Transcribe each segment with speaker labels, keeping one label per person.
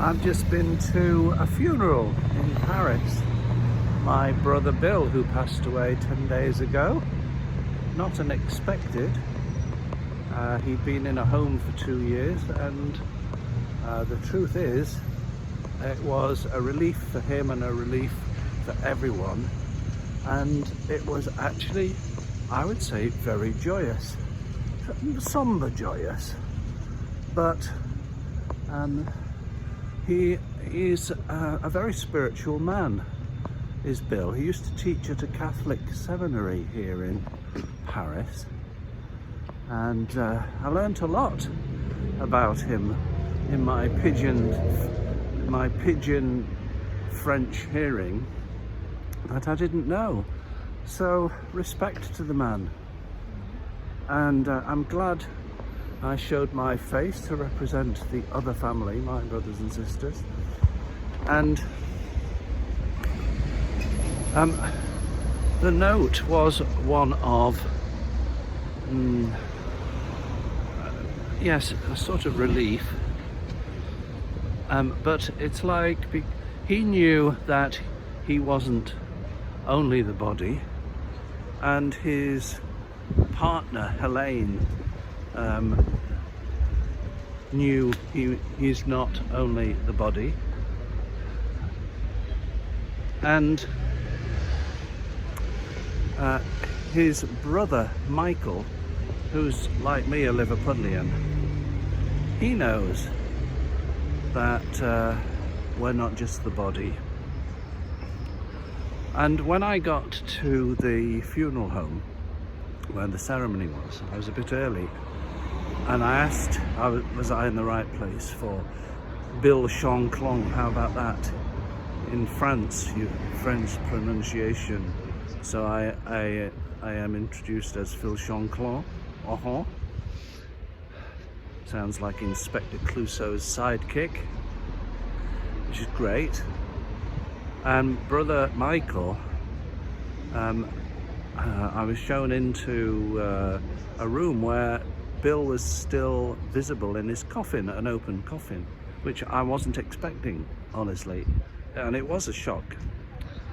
Speaker 1: I've just been to a funeral in Paris. My brother Bill, who passed away 10 days ago. Not unexpected. He'd been in a home for 2 years, and the truth is, it was a relief for him and a relief for everyone. And it was actually, I would say, very joyous. Somber joyous. But he is a very spiritual man, is Bill. He used to teach at a Catholic seminary here in Paris, and I learnt a lot about him in my pidgin French hearing that I didn't know. So respect to the man, and I'm glad I showed my face to represent the other family, my brothers and sisters. And the note was one of, yes, a sort of relief. But it's like he knew that he wasn't only the body, and his partner, Helene, knew he's not only the body. And his brother Michael, who's like me a Liverpudlian, he knows that we're not just the body. And when I got to the funeral home where the ceremony was, I was a bit early, and I asked, was I in the right place for Bill Chanclon? How about that? In France, French pronunciation. So I am introduced as Phil Chanclon. Sounds like Inspector Clouseau's sidekick, which is great. And brother Michael, I was shown into a room where Bill was still visible in his coffin, an open coffin, which I wasn't expecting, honestly, and it was a shock.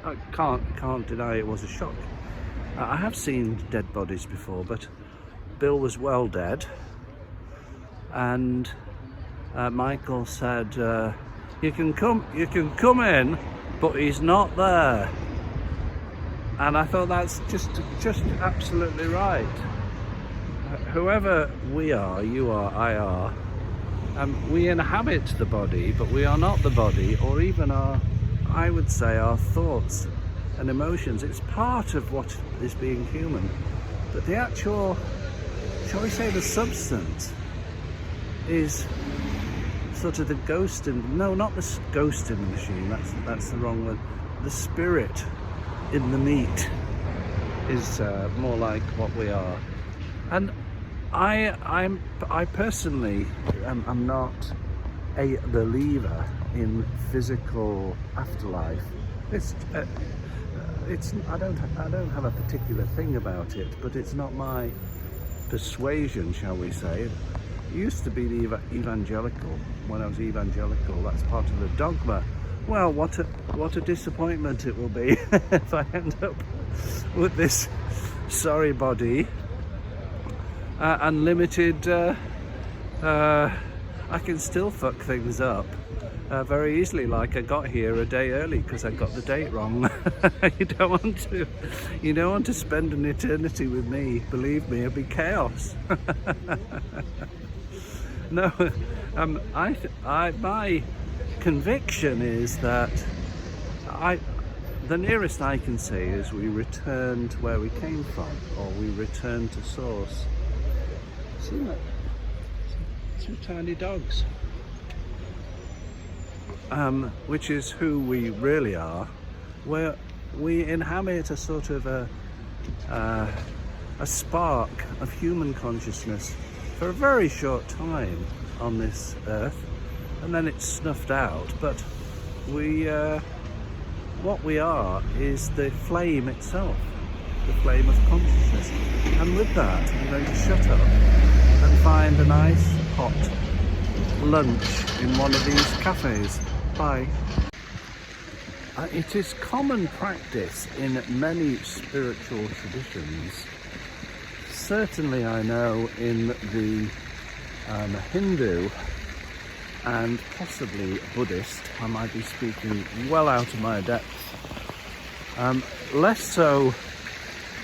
Speaker 1: I can't deny it was a shock. I have seen dead bodies before, but Bill was well dead, and Michael said, "You can come in, but he's not there." And I thought that's just absolutely right. Whoever we are, you are, I are, we inhabit the body, but we are not the body, or even I would say, our thoughts and emotions. It's part of what is being human, but the actual, shall we say, the substance is sort of the ghost in, no, not the ghost in the machine, that's the wrong word. The spirit in the meat is more like what we are. And I personally am not a believer in physical afterlife. I don't have a particular thing about it, but it's not my persuasion, shall we say. It used to be the evangelical. When I was evangelical, that's part of the dogma. Well, what a disappointment it will be if I end up with this sorry body, unlimited. I can still fuck things up very easily. Like I got here a day early because I got the date wrong. You don't want to spend an eternity with me. Believe me, it'll be chaos. No, my conviction is that the nearest I can see is we return to where we came from, or we return to source. See that? Two tiny dogs. Which is who we really are, where we inhabit a sort of a spark of human consciousness for a very short time on this earth, and then it's snuffed out. But what we are is the flame itself, the flame of consciousness. And with that, I'm going to shut up and find a nice hot lunch in one of these cafes. Bye. It is common practice in many spiritual traditions. Certainly I know in the Hindu and possibly Buddhist, I might be speaking well out of my depth. Less so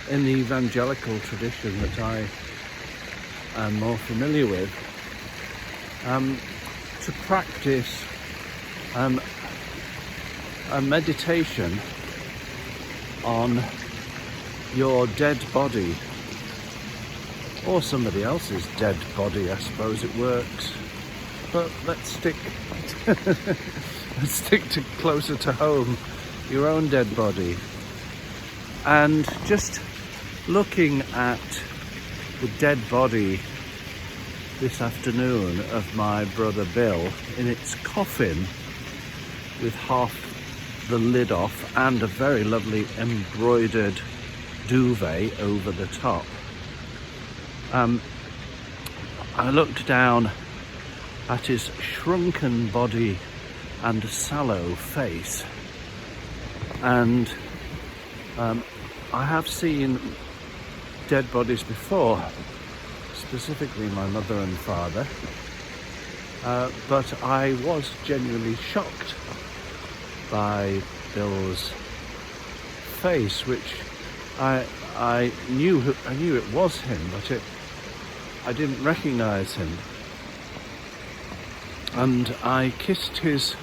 Speaker 1: in the evangelical tradition that I am more familiar with, to practice a meditation on your dead body, or somebody else's dead body, I suppose it works. But let's stick to closer to home, your own dead body. And just looking at the dead body this afternoon of my brother Bill in its coffin with half the lid off and a very lovely embroidered duvet over the top. I looked down at his shrunken body and sallow face, and I have seen dead bodies before, specifically my mother and father, but I was genuinely shocked by Bill's face, which I knew it was him, but I didn't recognize him. And I kissed his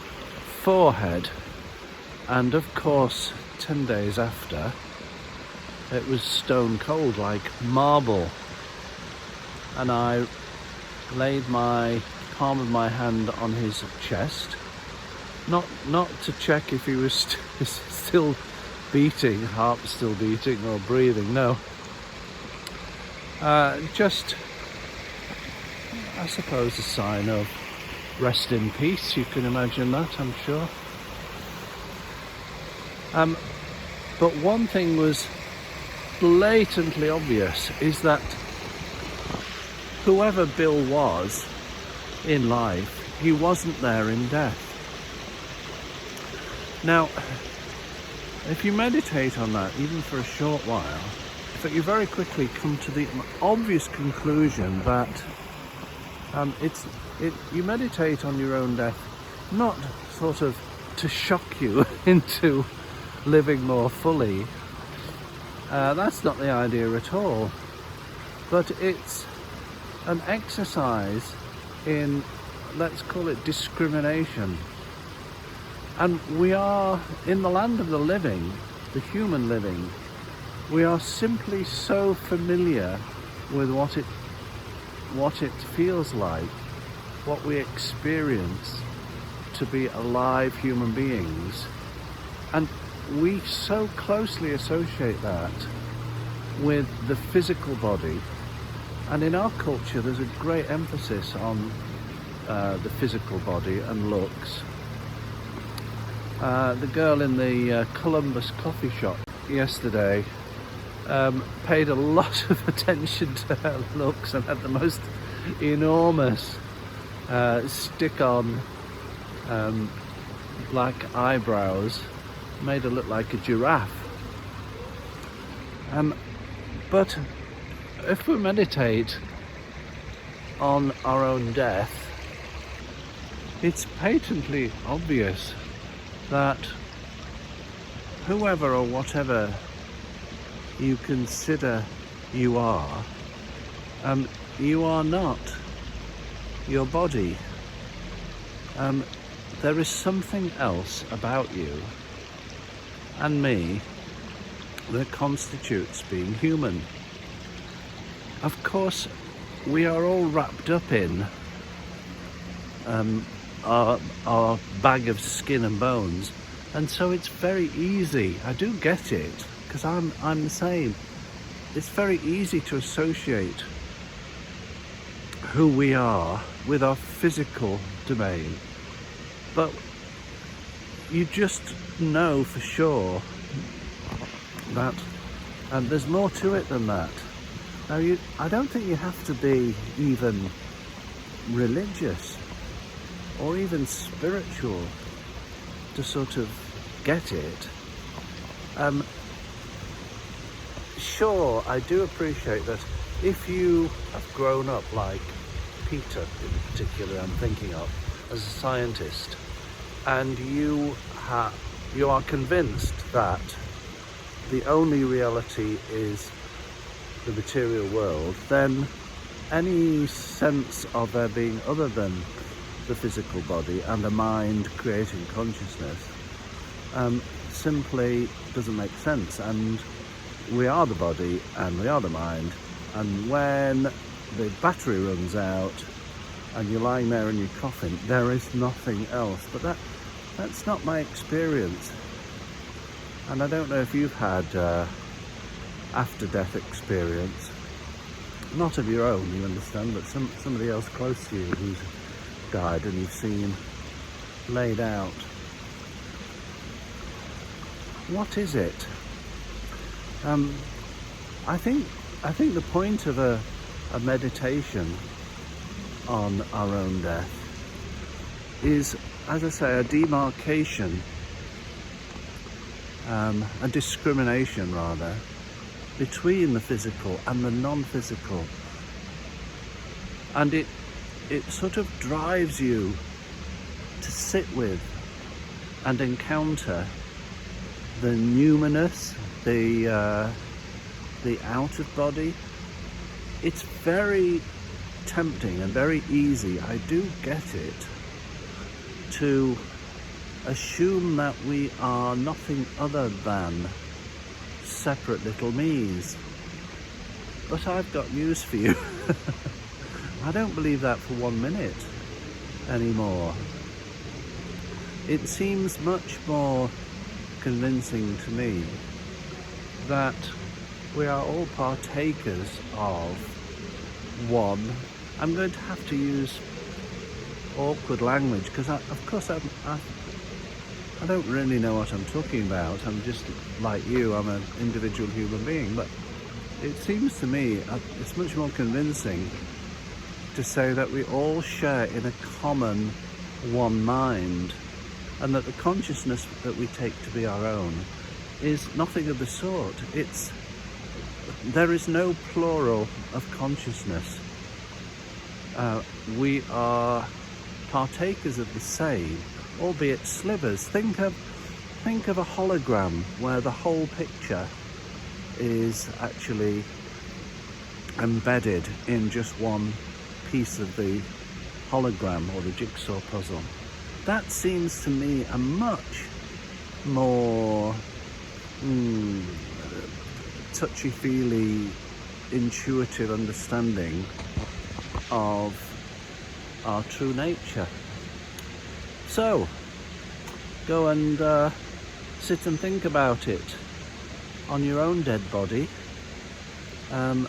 Speaker 1: forehead, and of course 10 days after it was stone cold like marble, and I laid my palm of my hand on his chest, not to check if he was still beating, heart still beating or breathing, no, just I suppose a sign of rest in peace. You can imagine that, I'm sure. But one thing was blatantly obvious, is that whoever Bill was in life, he wasn't there in death. Now, if you meditate on that, even for a short while, but you very quickly come to the obvious conclusion that you meditate on your own death, not sort of to shock you into living more fully. That's not the idea at all. But it's an exercise in, let's call it, discrimination. And we are in the land of the living, the human living. We are simply so familiar with what it feels like, what we experience to be alive human beings, and we so closely associate that with the physical body. And in our culture there's a great emphasis on the physical body and looks. The girl in the Columbus coffee shop yesterday paid a lot of attention to her looks and had the most enormous stick-on black eyebrows, made her look like a giraffe. But if we meditate on our own death, it's patently obvious that whoever or whatever you consider you are not your body. There is something else about you and me that constitutes being human. Of course, we are all wrapped up in our bag of skin and bones, and so it's very easy. I do get it, because I'm the same. It's very easy to associate who we are with our physical domain, but you just know for sure that there's more to it than that. Now, I don't think you have to be even religious or even spiritual to sort of get it. Sure, I do appreciate that if you have grown up like Peter in particular I'm thinking of, as a scientist, and you are convinced that the only reality is the material world, then any sense of there being other than the physical body and a mind creating consciousness simply doesn't make sense. And we are the body and we are the mind, and when the battery runs out and you're lying there in your coffin, there is nothing else. But that's not my experience, and I don't know if you've had after-death experience, not of your own, you understand, but somebody else close to you who's died and you've seen laid out. What is it? I think the point of a meditation on our own death is, as I say, a demarcation, a discrimination rather, between the physical and the non-physical, and it sort of drives you to sit with and encounter the numinous, the out of body. It's very tempting and very easy, I do get it, to assume that we are nothing other than separate little me's. But I've got news for you. I don't believe that for 1 minute anymore. It seems much more convincing to me that we are all partakers of one. I'm going to have to use awkward language because I don't really know what I'm talking about. I'm just like you, I'm an individual human being, but it seems to me it's much more convincing to say that we all share in a common one mind, and that the consciousness that we take to be our own is nothing of the sort. There is no plural of consciousness. We are partakers of the same, albeit slivers. Think of a hologram where the whole picture is actually embedded in just one piece of the hologram or the jigsaw puzzle. That seems to me a much more touchy-feely, intuitive understanding of our true nature. So, go and sit and think about it on your own dead body, and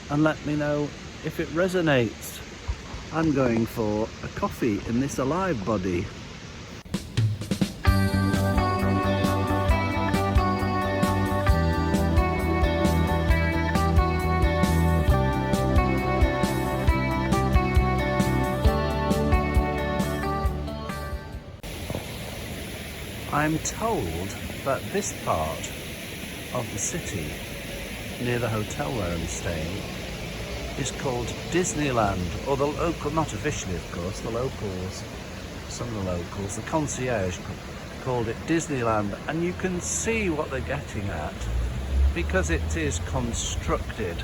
Speaker 1: let me know if it resonates. I'm going for a coffee in this alive body. I'm told that this part of the city, near the hotel where I'm staying, is called Disneyland, or the local, not officially of course, the locals, some of the locals, the concierge called it Disneyland, and you can see what they're getting at, because it is constructed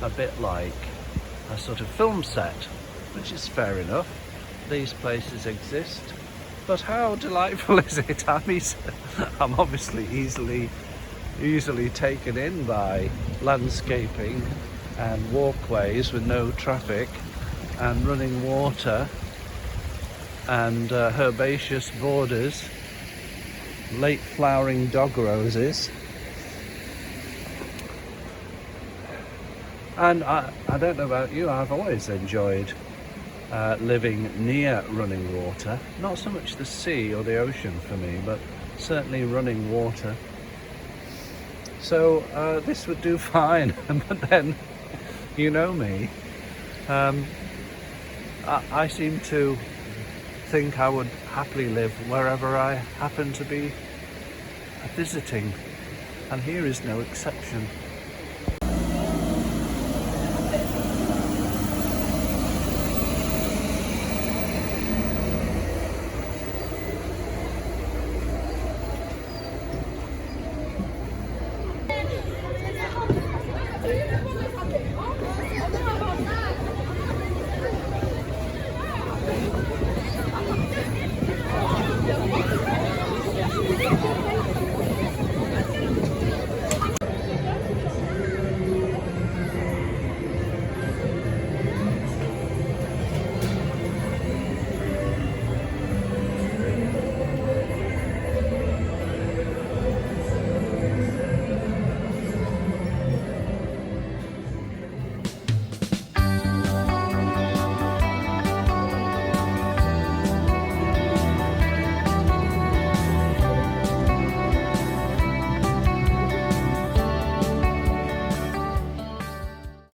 Speaker 1: a bit like a sort of film set, which is fair enough. These places exist. But how delightful is it? I'm obviously easily taken in by landscaping and walkways with no traffic and running water and herbaceous borders, late flowering dog roses. And I don't know about you, I've always enjoyed living near running water. Not so much the sea or the ocean for me, but certainly running water. So this would do fine. But then, you know me, I seem to think I would happily live wherever I happen to be visiting, and here is no exception.